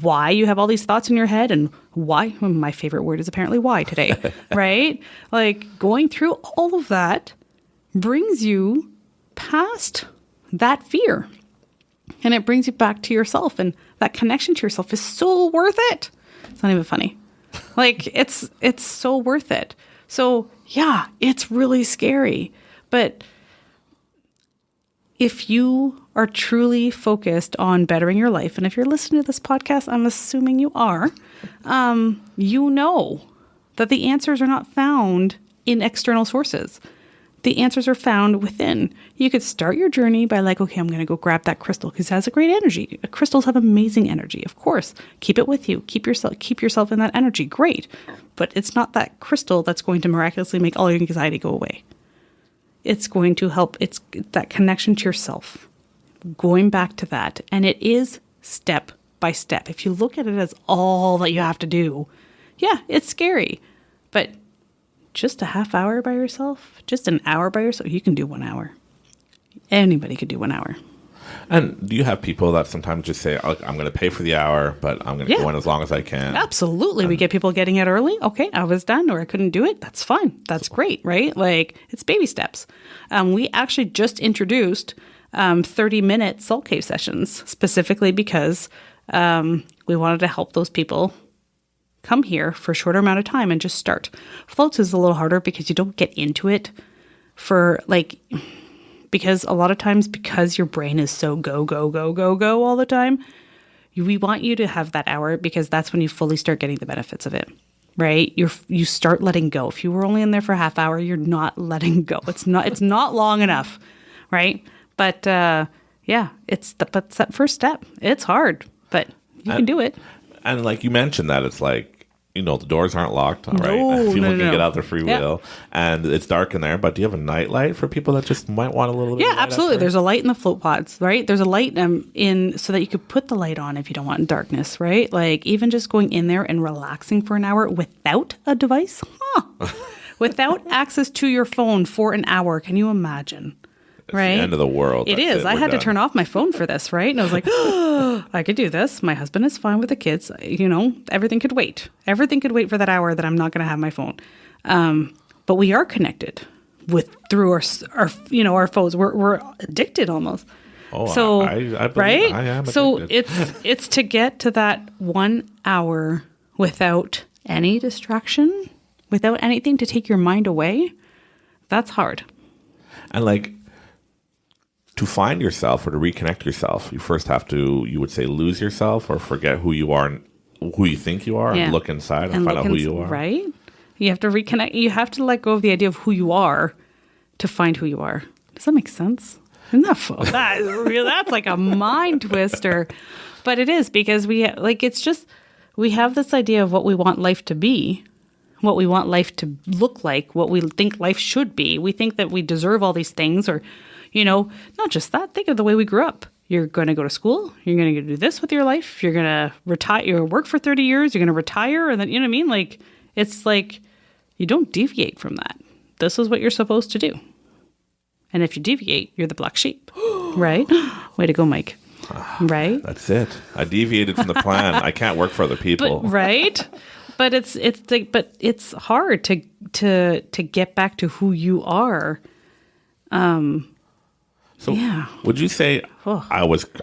why you have all these thoughts in your head and why, my favorite word is apparently why today, right? Like going through all of that brings you past that fear and it brings you back to yourself, and that connection to yourself is so worth it. It's not even funny. Like it's so worth it. So yeah, it's really scary. But if you are truly focused on bettering your life, and if you're listening to this podcast, I'm assuming you are, you know that the answers are not found in external sources. The answers are found within. You could start your journey by like, okay, I'm going to go grab that crystal because it has a great energy. Crystals have amazing energy, of course. Keep it with you. Keep yourself in that energy. Great. But it's not that crystal that's going to miraculously make all your anxiety go away. It's going to help. It's that connection to yourself. Going back to that. And it is step by step. If you look at it as all that you have to do, yeah, it's scary. But just a half hour by yourself, just an hour by yourself, you can do 1 hour. Anybody could do 1 hour. And do you have people that sometimes just say, I'm going to pay for the hour, but I'm going to go in as long as I can? Absolutely. We get people getting it early. Okay, I was done or I couldn't do it. That's fine. That's great, right? Like, it's baby steps. We actually just introduced 30-minute salt cave sessions specifically because we wanted to help those people come here for a shorter amount of time and just start. Floats is a little harder because you don't get into it for like... Because a lot of times, because your brain is so go all the time, we want you to have that hour because that's when you fully start getting the benefits of it, right? You start letting go. If you were only in there for a half hour, you're not letting go. It's not long enough, right? But it's that first step. It's hard, but you can do it. And like you mentioned that, it's like the doors aren't locked, all right? No, People can no. get out their free Yeah. will, and it's dark in there. But do you have a night light for people that just might want a little bit? Yeah, of light absolutely. after? There's a light in the float pods, right? There's a light in so that you could put the light on if you don't want darkness, right? Like even just going in there and relaxing for an hour without a device, without access to your phone for an hour. Can you imagine? It's right? the end of the world. It That's is. I We're had to done. turn off my phone for this, right? And I was like, I could do this. My husband is fine with the kids. Everything could wait. Everything could wait for that hour that I'm not going to have my phone. But we are connected through our phones. We're addicted almost. Oh, so I believe right. I am so addicted. it's to get to that 1 hour without any distraction, without anything to take your mind away. That's hard. And like to find yourself or to reconnect yourself, you first have to, you would say, lose yourself or forget who you are and who you think you are, and look inside and find out who you are. Right? You have to reconnect. You have to let go of the idea of who you are to find who you are. Does that make sense? Isn't that fun? That's like a mind twister. But it is, because we have this idea of what we want life to be, what we want life to look like, what we think life should be. We think that we deserve all these things, or, not just that. Think of the way we grew up. You're going to go to school. You're going to do this with your life. You're going to retire. You're going to work for 30 years. You're going to retire. And then, you know what I mean? Like, it's like you don't deviate from that. This is what you're supposed to do. And if you deviate, you're the black sheep, right? Way to go, Mike. Right? That's it. I deviated from the plan. I can't work for other people. But, right? But it's hard to get back to who you are. So Yeah. would you say Oh.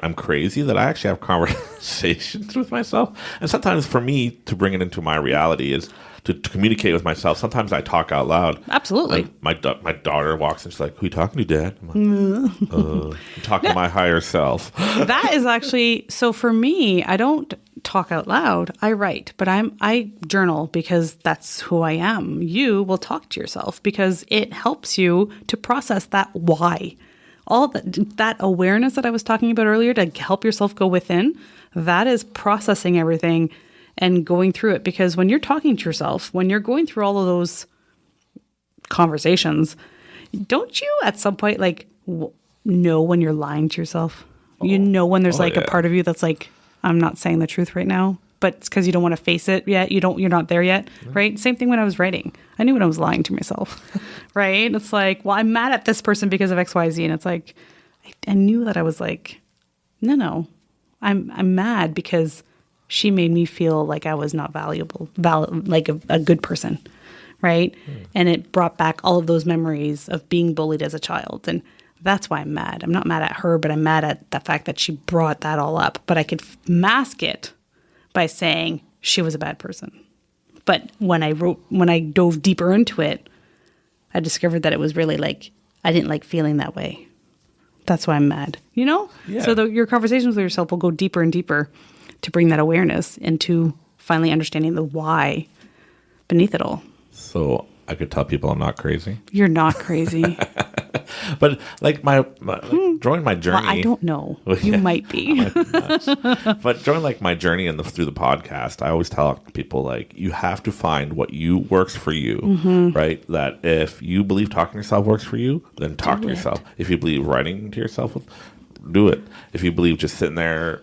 I'm crazy that I actually have conversations with myself? And sometimes for me to bring it into my reality is to communicate with myself. Sometimes I talk out loud. Absolutely. And my daughter walks in, she's like, "Who you talking to, Dad?" I'm like, I'm talking to my higher self. That is actually, so for me, I don't talk out loud. I write, but I journal because that's who I am. You will talk to yourself because it helps you to process that why. All that awareness that I was talking about earlier, to help yourself go within, that is processing everything and going through it. Because when you're talking to yourself, when you're going through all of those conversations, don't you at some point know when you're lying to yourself? You know when there's a part of you that's like, I'm not saying the truth right now, but it's because you don't want to face it yet. You're not there yet, right? Same thing when I was writing. I knew when I was lying to myself, right? It's like, well, I'm mad at this person because of X, Y, Z. And it's like, I knew that I was like, no, I'm mad because she made me feel like I was not valuable, like a good person, right? And it brought back all of those memories of being bullied as a child. And that's why I'm mad. I'm not mad at her, but I'm mad at the fact that she brought that all up. But I could mask it by saying she was a bad person. But when I dove deeper into it, I discovered that it was really like, I didn't like feeling that way. That's why I'm mad, Yeah. So your conversations with yourself will go deeper and deeper to bring that awareness into finally understanding the why beneath it all. So I could tell people I'm not crazy. You're not crazy. But like during my journey, Well, I don't know. You might be. But during my journey through the podcast, I always tell people you have to find what works for you, right? That if you believe talking to yourself works for you, then talk to yourself. If you believe writing to yourself, do it. If you believe just sitting there,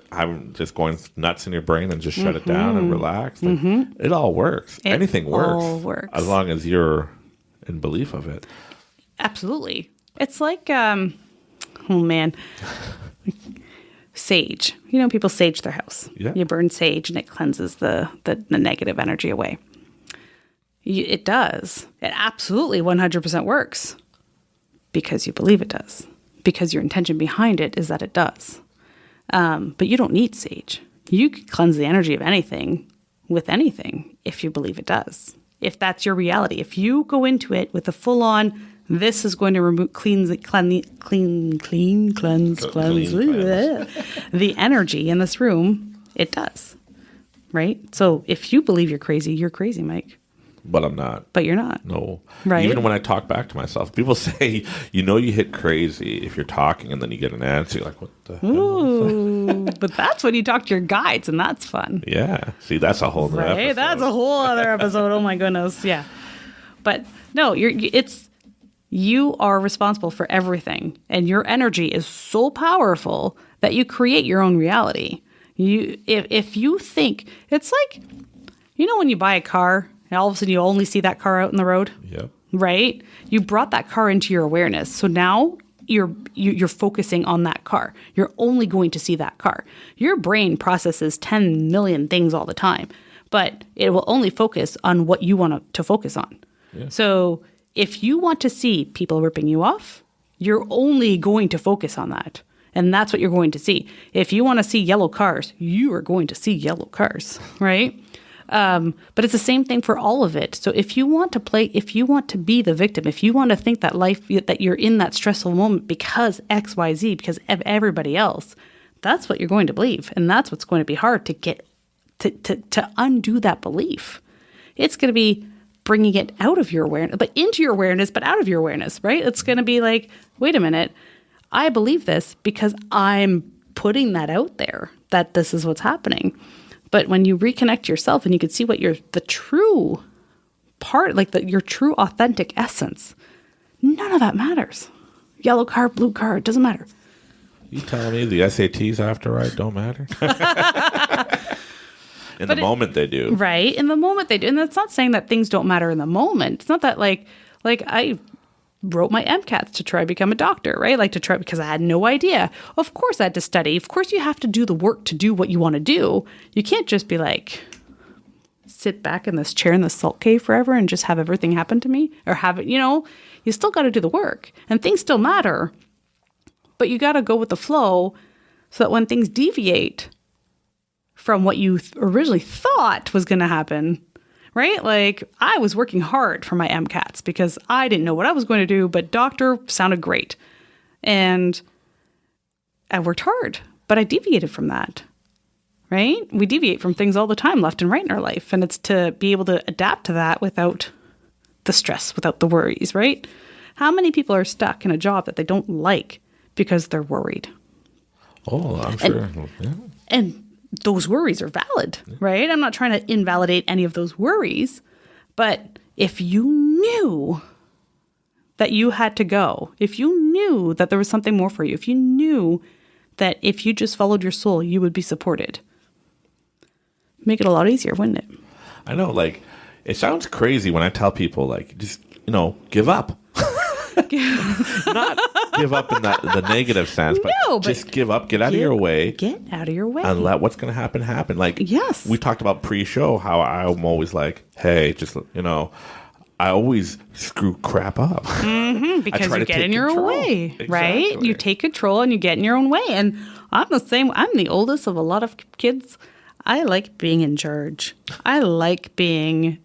just going nuts in your brain, and just shut it down and relax, it all works. Anything works, all works. as long as you're in belief of it. Absolutely. It's like, sage. People sage their house. Yeah. You burn sage and it cleanses the negative energy away. It does. It absolutely 100% works because you believe it does. Because your intention behind it is that it does. But you don't need sage. You can cleanse the energy of anything with anything if you believe it does. If that's your reality. If you go into it with a full-on, this is going to cleanse the energy in this room, it does. Right? So if you believe you're crazy, Mike. But I'm not. But you're not. No. Right. Even when I talk back to myself, people say, you hit crazy if you're talking and then you get an answer. You're like, what the hell? Ooh, but that's when you talk to your guides, and that's fun. Yeah. See, that's a whole other Right? episode. That's a whole other episode. Oh my goodness. Yeah. But no, you are responsible for everything, and your energy is so powerful that you create your own reality. If you think, it's like, when you buy a car and all of a sudden you only see that car out in the road. Yep. Right? You brought that car into your awareness. So now you're focusing on that car. You're only going to see that car. Your brain processes 10 million things all the time, but it will only focus on what you want to focus on. Yeah. So if you want to see people ripping you off, you're only going to focus on that. And that's what you're going to see. If you want to see yellow cars, you are going to see yellow cars, right? But it's the same thing for all of it. So if you want to be the victim, if you want to think that you're in that stressful moment because X, Y, Z, because of everybody else, that's what you're going to believe. And that's what's going to be hard to get to undo that belief. It's going to be bringing it out of your awareness, but into your awareness, but out of your awareness, right? It's going to be like, wait a minute, I believe this because I'm putting that out there, that this is what's happening. But when you reconnect yourself and you can see what the true part, like your true authentic essence, none of that matters. Yellow car, blue car, it doesn't matter. You telling me the SATs after I don't matter? In the moment they do. Right. In the moment they do. And that's not saying that things don't matter in the moment. It's not that like I wrote my MCATs to try to become a doctor, right? Because I had no idea. Of course I had to study. Of course you have to do the work to do what you want to do. You can't just be like, sit back in this chair in the salt cave forever and just have everything happen to me or have it, you still got to do the work and things still matter, but you got to go with the flow so that when things deviate from what you originally thought was going to happen, right? Like I was working hard for my MCATs because I didn't know what I was going to do, but doctor sounded great. And I worked hard, but I deviated from that, right? We deviate from things all the time, left and right in our life. And it's to be able to adapt to that without the stress, without the worries, right? How many people are stuck in a job that they don't like because they're worried? Oh, I'm sure. And those worries are valid, right? I'm not trying to invalidate any of those worries, but if you knew that you had to go, if you knew that there was something more for you, if you knew that if you just followed your soul, you would be supported, make it a lot easier, wouldn't it? I know, like, it sounds crazy when I tell people, like, just, give up. Not give up in the negative sense, but just give up, get out of your way. Get out of your way. And let what's going to happen. Like, yes. We talked about pre-show, how I'm always like, hey, just, I always screw crap up. Mm-hmm, because you get in your own way, exactly. Right? You take control and you get in your own way. And I'm the same. I'm the oldest of a lot of kids. I like being in charge. I like being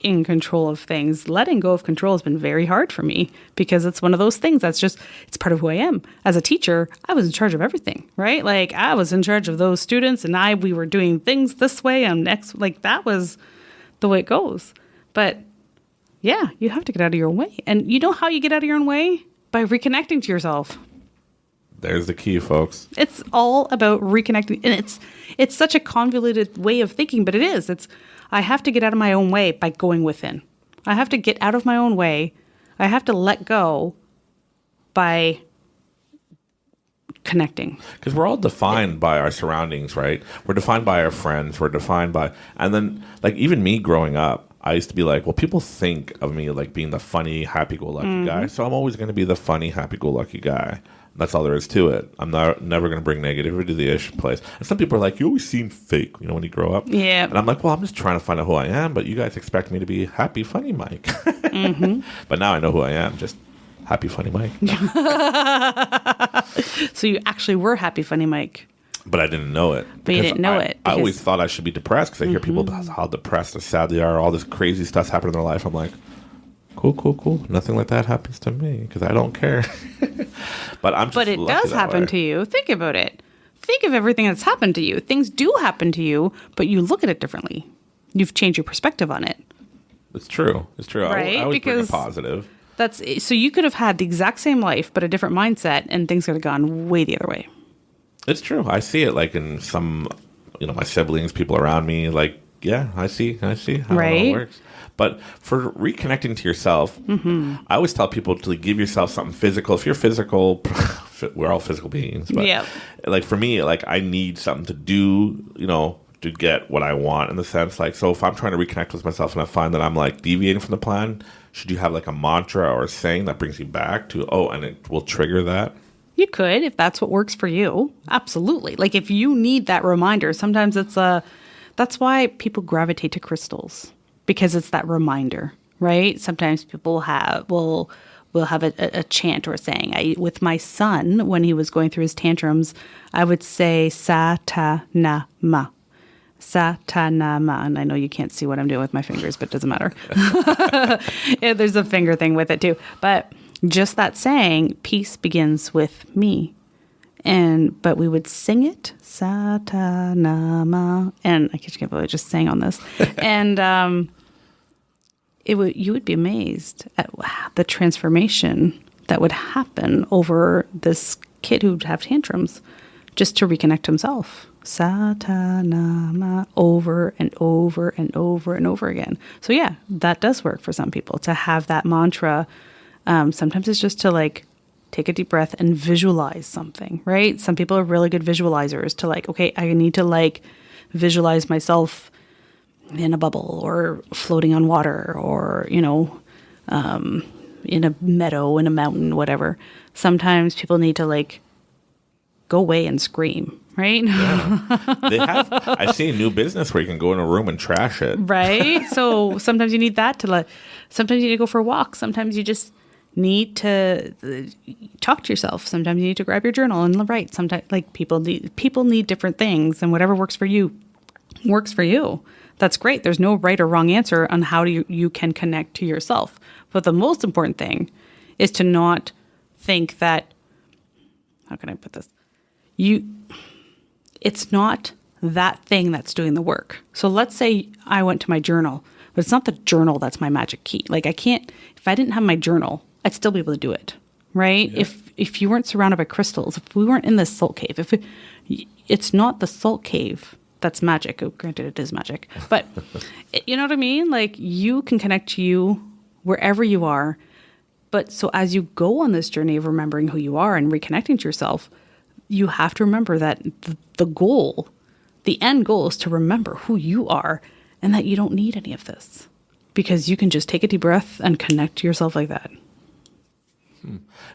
in control of things. Letting go of control has been very hard for me because it's one of those things that's just, it's part of who I am. As a teacher, I was in charge of everything, right? Like I was in charge of those students and we were doing things this way and next, like that was the way it goes. But yeah, you have to get out of your own way. And you know how you get out of your own way? By reconnecting to yourself. There's the key, folks. It's all about reconnecting. And it's such a convoluted way of thinking, but it is. I have to get out of my own way by going within. I have to get out of my own way. I have to let go by connecting. Because we're all defined by our surroundings, right? We're defined by our friends. We're defined by... And then, like, even me growing up, I used to be like, well, people think of me like being the funny, happy-go-lucky guy. So I'm always going to be the funny, happy-go-lucky guy. That's all there is to it. I'm never going to bring negativity to the ish place. And some people are like, you always seem fake, when you grow up. Yeah. And I'm like, well, I'm just trying to find out who I am, but you guys expect me to be happy, funny Mike. Mm-hmm. But now I know who I am, just happy, funny Mike. So you actually were happy, funny Mike. But I didn't know it. But you didn't know it. I always thought I should be depressed because I hear people about how depressed and sad they are, all this crazy stuff's happening in their life. I'm like, cool. Nothing like that happens to me because I don't care. But it does happen to you. Think about it. Think of everything that's happened to you. Things do happen to you, but you look at it differently. You've changed your perspective on it. It's true. It's true. Right? I always bring a Because positive. so you could have had the exact same life, but a different mindset, and things could have gone way the other way. It's true. I see it like in some, my siblings, people around me. Like, yeah, I see how it all Right? works. But for reconnecting to yourself, I always tell people to give yourself something physical. If you're physical, we're all physical beings. But Yep. like for me, like I need something to do, to get what I want in the sense. Like, so if I'm trying to reconnect with myself and I find that I'm like deviating from the plan, should you have like a mantra or a saying that brings you back to, and it will trigger that? You could, if that's what works for you. Absolutely. Like if you need that reminder, sometimes that's why people gravitate to crystals, because it's that reminder, right? Sometimes people will have a chant or a saying. With my son, when he was going through his tantrums, I would say Satanama. Satanama. And I know you can't see what I'm doing with my fingers, but it doesn't matter. Yeah, there's a finger thing with it too. But just that saying, peace begins with me. But we would sing it, Satanama, and I can't believe I just sang on this. And you would be amazed at the transformation that would happen over this kid who'd have tantrums just to reconnect himself. Satanama, over and over and over and over again. So yeah, that does work for some people to have that mantra. Sometimes it's just to like take a deep breath and visualize something, right? Some people are really good visualizers to like, okay, I need to like visualize myself in a bubble or floating on water or, in a meadow, in a mountain, whatever. Sometimes people need to like go away and scream, right? Yeah. I see a new business where you can go in a room and trash it. Right? So sometimes you need that sometimes you need to go for a walk. Sometimes you just need to talk to yourself. Sometimes you need to grab your journal and write. Sometimes like people need different things, and whatever works for you works for you. That's great. There's no right or wrong answer on how you can connect to yourself. But the most important thing is to not think that, how can I put this? It's not that thing that's doing the work. So let's say I went to my journal, but it's not the journal that's my magic key. Like if I didn't have my journal, I'd still be able to do it, right? Yeah. If you weren't surrounded by crystals, if we weren't in this salt cave, it's not the salt cave that's magic. Oh, granted, it is magic, but you know what I mean? Like you can connect to you wherever you are. But so as you go on this journey of remembering who you are and reconnecting to yourself, you have to remember that the end goal is to remember who you are and that you don't need any of this, because you can just take a deep breath and connect to yourself like that.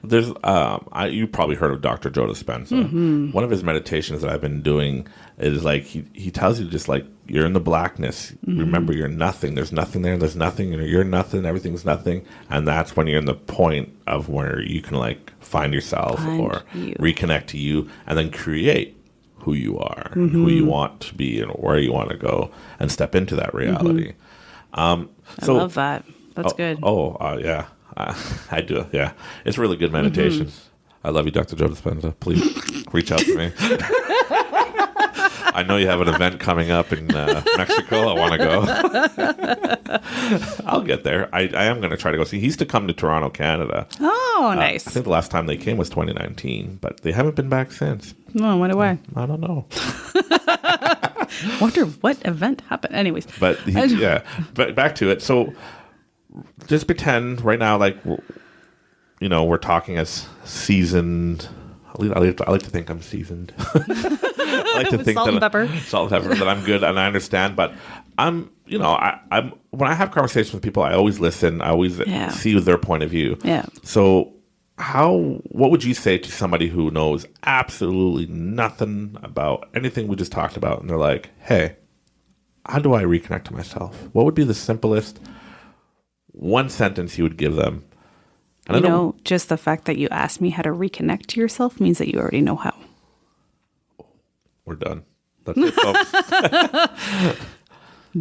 There's, you probably heard of Dr. Joe Dispenza. Mm-hmm. One of his meditations that I've been doing is like, he tells you just like, you're in the blackness. Mm-hmm. Remember, you're nothing. There's nothing there. There's nothing. You're nothing. Everything's nothing. And that's when you're in the point of where you can like find yourself or reconnect to you and then create who you are, mm-hmm. who you want to be and where you want to go and step into that reality. Mm-hmm. I love that. That's good. Yeah. I do, yeah. It's really good meditation. Mm-hmm. I love you, Dr. Joe Dispenza. Please reach out to me. I know you have an event coming up in Mexico. I want to go. I'll get there. I am going to try to go see. He used to come to Toronto, Canada. Oh, nice. I think the last time they came was 2019, but they haven't been back since. Oh, went away. I don't know. Wonder what event happened. Anyways. But back to it. So just pretend right now, like, we're talking as seasoned. I like to think I'm seasoned. I like to think salt and pepper, that I'm good and I understand. But I'm when I have conversations with people, I always listen. I always see their point of view. Yeah. So what would you say to somebody who knows absolutely nothing about anything we just talked about, and they're like, "Hey, how do I reconnect to myself?" What would be the simplest one sentence you would give them? And just the fact that you asked me how to reconnect to yourself means that you already know how. We're done. That's it, folks.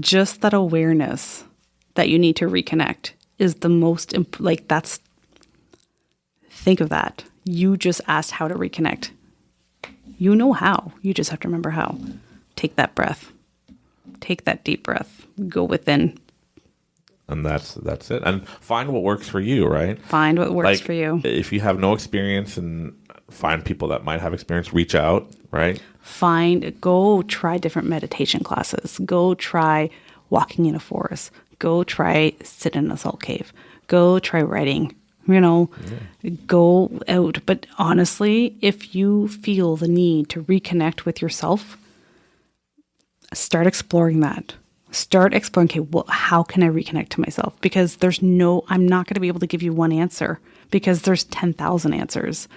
Just that awareness that you need to reconnect is the most, think of that. You just asked how to reconnect. You know how. You just have to remember how. Take that breath. Take that deep breath. Go within. And that's it. And find what works for you, right? Find what works for you. If you have no experience, and find people that might have experience, reach out, right? Go try different meditation classes. Go try walking in a forest. Go try sitting in a salt cave. Go try writing. Go out. But honestly, if you feel the need to reconnect with yourself, start exploring that. Start exploring, okay, well, how can I reconnect to myself? Because I'm not going to be able to give you one answer because there's 10,000 answers.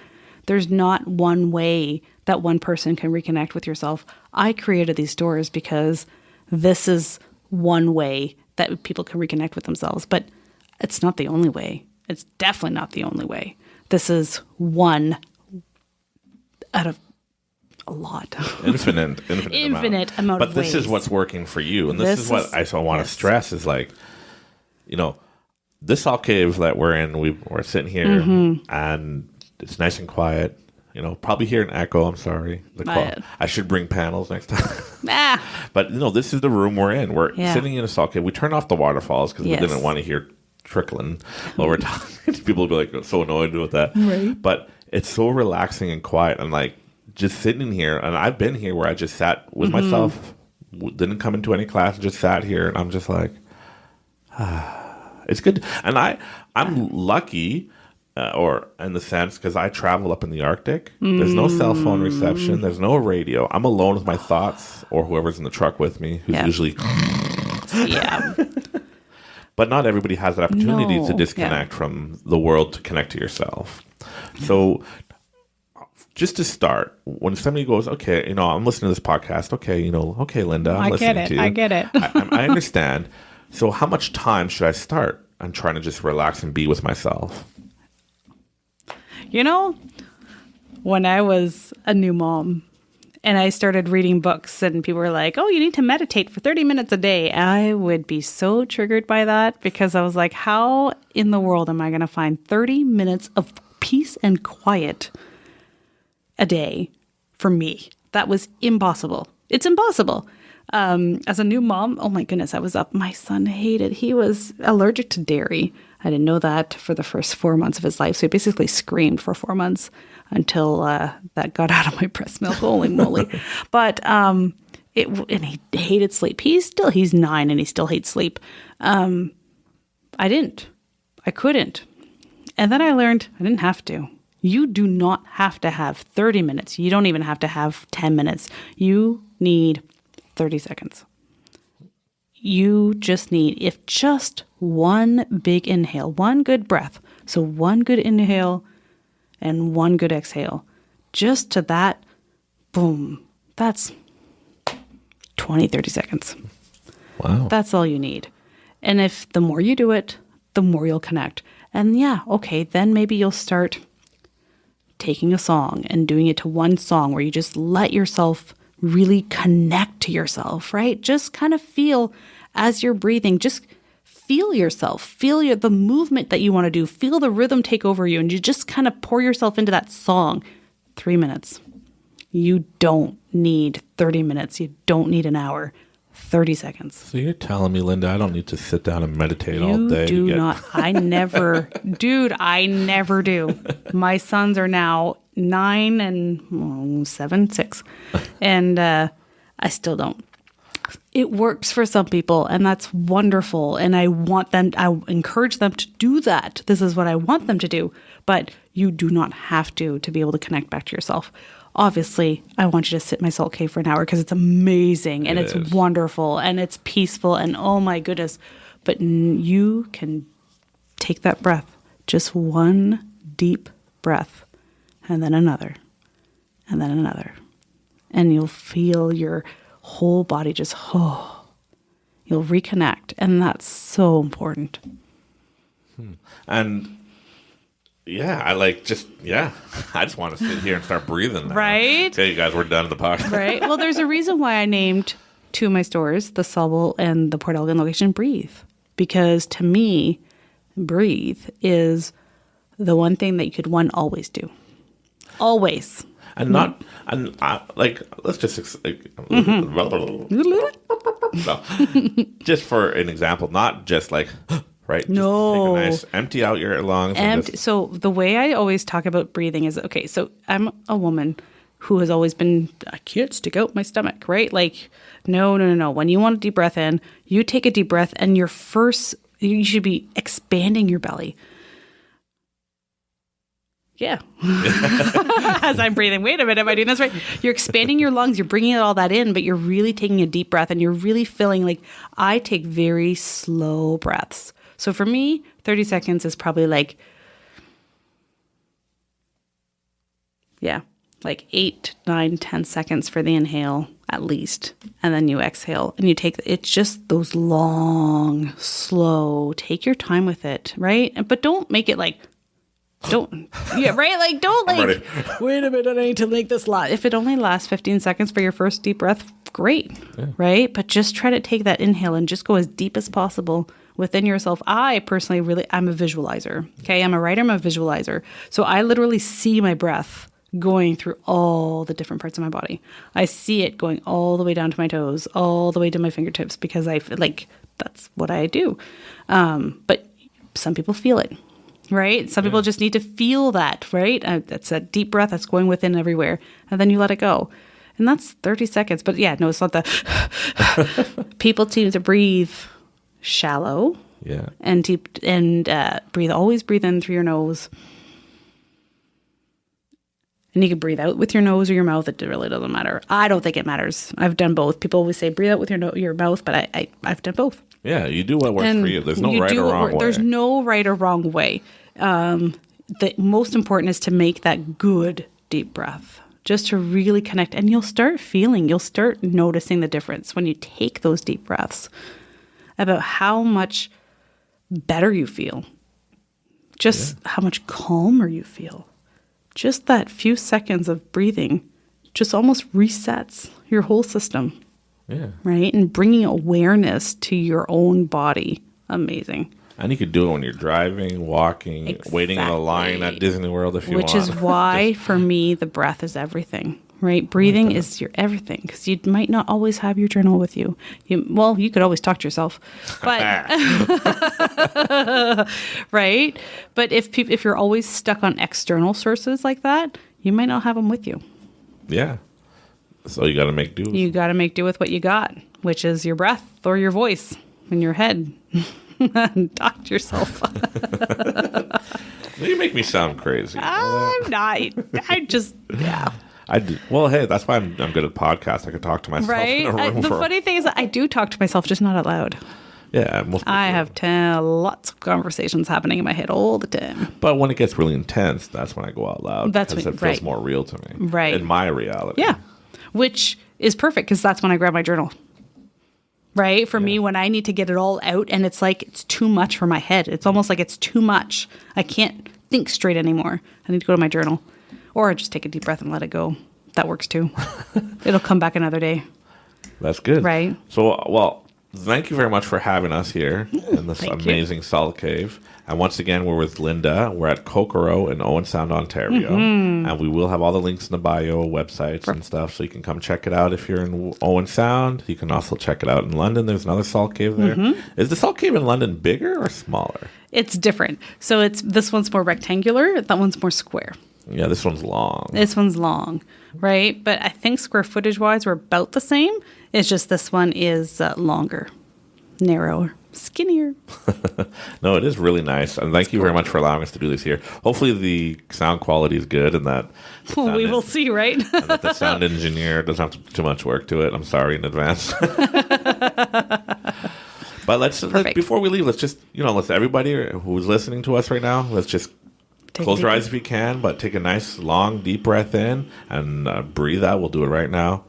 There's not one way that one person can reconnect with yourself. I created these doors because this is one way that people can reconnect with themselves, but it's not the only way. It's definitely not the only way. This is one out of a lot. Infinite amount but of ways. But this is what's working for you. And this is what I want to stress is like, this salt cave that we're in, we're sitting here and it's nice and quiet. Probably hear an echo. I'm sorry. I should bring panels next time. But, this is the room we're in. We're sitting in a salt cave. We turned off the waterfalls because we didn't want to hear trickling while we're talking. People will be like so annoyed with that. Right. But it's so relaxing and quiet. And like just sitting in here, and I've been here where I just sat with myself, didn't come into any class, just sat here, and I'm just like, it's good. And I'm lucky. Or in the sense, because I travel up in the Arctic, there's no cell phone reception, there's no radio. I'm alone with my thoughts or whoever's in the truck with me, who's usually... Yeah. But not everybody has that opportunity to disconnect from the world to connect to yourself. So just to start, when somebody goes, okay, I'm listening to this podcast, okay, Linda, I'm listening to you. I get it. I understand. So how much time should I start? I'm trying to just relax and be with myself. When I was a new mom and I started reading books and people were like, oh, you need to meditate for 30 minutes a day, I would be so triggered by that because I was like, how in the world am I going to find 30 minutes of peace and quiet a day for me? That was impossible. It's impossible. As a new mom, oh my goodness, I was up. My son he was allergic to dairy. I didn't know that for the first 4 months of his life. So he basically screamed for 4 months until that got out of my breast milk. Holy moly. But and he hated sleep. He's 9 and he still hates sleep. I couldn't. And then I learned I didn't have to. You do not have to have 30 minutes. You don't even have to have 10 minutes. You need 30 seconds. You just need, if just one big inhale, one good breath. So one good inhale and one good exhale. Just to that, boom, that's 20, 30 seconds. Wow. That's all you need. And if the more you do it, the more you'll connect. And then maybe you'll start taking a song and doing it to one song where you just let yourself really connect to yourself, right? Just kind of feel as you're breathing, just feel yourself, feel the movement that you want to do, feel the rhythm take over you, and you just kind of pour yourself into that song. 3 minutes. You don't need 30 minutes. You don't need an hour. 30 seconds. So you're telling me, Linda, I don't need to sit down and meditate all day? You do not. I never do. My sons are now 9 and 7, 6. And I still don't. It works for some people, and that's wonderful. And I encourage them to do that. This is what I want them to do. But you do not have to be able to connect back to yourself. Obviously, I want you to sit in my salt cave for an hour because it's amazing and it's wonderful and it's peaceful and oh my goodness. But you can take that breath, just one deep breath, and then another, and then another. And you'll feel your whole body just, you'll reconnect. And that's so important. And I just want to sit here and start breathing now. Right? Okay, you guys, we're done with the podcast. Right. Well, there's a reason why I named 2 of my stores, the Sauble and the Port Elgin location, Breathe. Because to me, breathe is the one thing that you could always do. Always. And let's just No, just for an example, not just like, right? No. Just take a nice, empty out your lungs. So the way I always talk about breathing is, okay, so I'm a woman who has always been, I can't stick out my stomach, right? Like, no. When you want a deep breath in, you take a deep breath and you should be expanding your belly. Yeah. As I'm breathing, wait a minute, am I doing this right? You're expanding your lungs, you're bringing all that in, but you're really taking a deep breath and you're really feeling like, I take very slow breaths. So for me, 30 seconds is probably like 8, 9, 10 seconds for the inhale at least. And then you exhale and you it's just those long, slow, take your time with it, right? But don't make it like, wait a minute, I need to make this last. If it only lasts 15 seconds for your first deep breath, great, right? But just try to take that inhale and just go as deep as possible within yourself. I personally I'm a visualizer, okay? I'm a writer, I'm a visualizer. So I literally see my breath going through all the different parts of my body. I see it going all the way down to my toes, all the way to my fingertips, because I feel like that's what I do. But some people feel it. Right? Some people just need to feel that, right? That's a deep breath that's going within everywhere. And then you let it go. And that's 30 seconds. But yeah, no, it's not people seem to breathe shallow. Yeah. And deep and always breathe in through your nose. And you can breathe out with your nose or your mouth. It really doesn't matter. I don't think it matters. I've done both. People always say breathe out with your mouth, but I've done both. Yeah, you do what works for you. There's no right or wrong way. There's no right or wrong way. The most important is to make that good deep breath, just to really connect. And you'll start noticing the difference when you take those deep breaths about how much better you feel, just how much calmer you feel. Just that few seconds of breathing just almost resets your whole system. Yeah. Right? And bringing awareness to your own body. Amazing. And you could do it when you're driving, walking, waiting in a line at Disney World if you want. Which is why, for me, the breath is everything. Right? Breathing is your everything. Because you might not always have your journal with you. You could always talk to yourself. But right? But if you're always stuck on external sources like that, you might not have them with you. Yeah. So you got to make do. You got to make do with what you got, which is your breath or your voice in your head. Talk to yourself. You make me sound crazy. I'm not. I just, yeah. I do. Well, hey, that's why I'm good at podcasts. I can talk to myself right? in a room. The funny thing is that I do talk to myself, just not out loud. Yeah. I have lots of conversations happening in my head all the time. But when it gets really intense, that's when I go out loud. Because it feels more real to me. Right. In my reality. Yeah. Which is perfect because that's when I grab my journal. Right? For me, when I need to get it all out and it's like it's too much for my head. It's almost like it's too much. I can't think straight anymore. I need to go to my journal. Or just take a deep breath and let it go. That works too. It'll come back another day. That's good. Right. So, well, thank you very much for having us here in this amazing salt cave. And once again, we're with Linda. We're at Corriveau in Owen Sound, Ontario. Mm-hmm. And we will have all the links in the bio, websites and stuff, so you can come check it out if you're in Owen Sound. You can also check it out in London. There's another salt cave there. Mm-hmm. Is the salt cave in London bigger or smaller? It's different. So this one's more rectangular. That one's more square. Yeah, this one's long. This one's long, right? But I think square footage-wise, we're about the same. It's just this one is longer, narrower, skinnier. No, it is really nice. And thank you very much for allowing us to do this here. Hopefully the sound quality is good and that... we will see, right? And that the sound engineer doesn't have too much work to it. I'm sorry in advance. But let's before we leave, let's just, let's everybody who's listening to us right now, let's just close your eyes if you can, but take a nice, long, deep breath in and breathe out. We'll do it right now.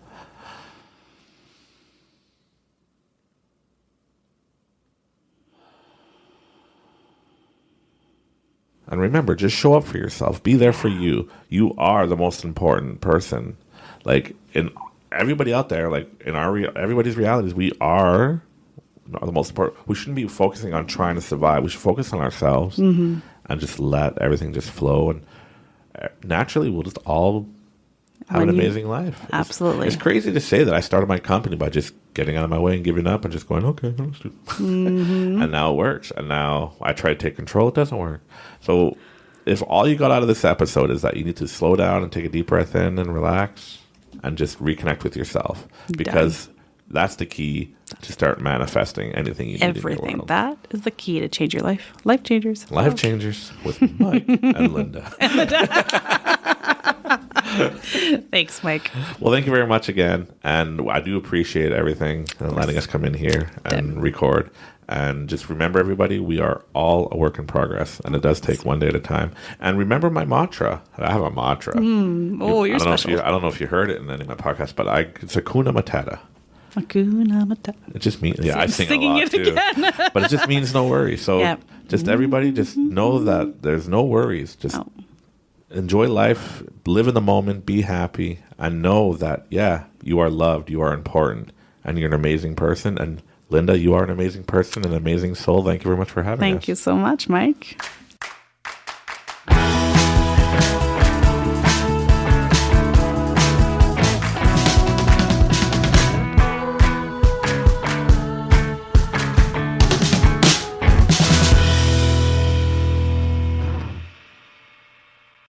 And remember, just show up for yourself. Be there for you. You are the most important person. Like, in everybody out there, like, in everybody's realities, we are the most important. We shouldn't be focusing on trying to survive. We should focus on ourselves. Mm-hmm. And just let everything just flow. And naturally, we'll just all have an amazing life. Absolutely. It's crazy to say that I started my company by just getting out of my way and giving up and just going, okay, let's do it. And now it works. And now I try to take control. It doesn't work. So if all you got out of this episode is that you need to slow down and take a deep breath in and relax and just reconnect with yourself, because that's the key to start manifesting anything you need in your world. That is the key to change your life. Life changers. Life changers with Mike and Linda. Thanks, Mike. Well, thank you very much again. And I do appreciate everything and letting us come in here and record. And just remember, everybody, we are all a work in progress. And it does take one day at a time. And remember my mantra. I have a mantra. You're special. I don't know if you heard it in any of my podcasts, but it's Hakuna Matata. Hakuna Matata. It just means, I sing a lot it too. Again. But it just means no worries. So just everybody just know that there's no worries. Just enjoy life, live in the moment, be happy, and know that, you are loved, you are important, and you're an amazing person. And Linda, you are an amazing person, an amazing soul. Thank you very much for having us. Thank you so much, Mike.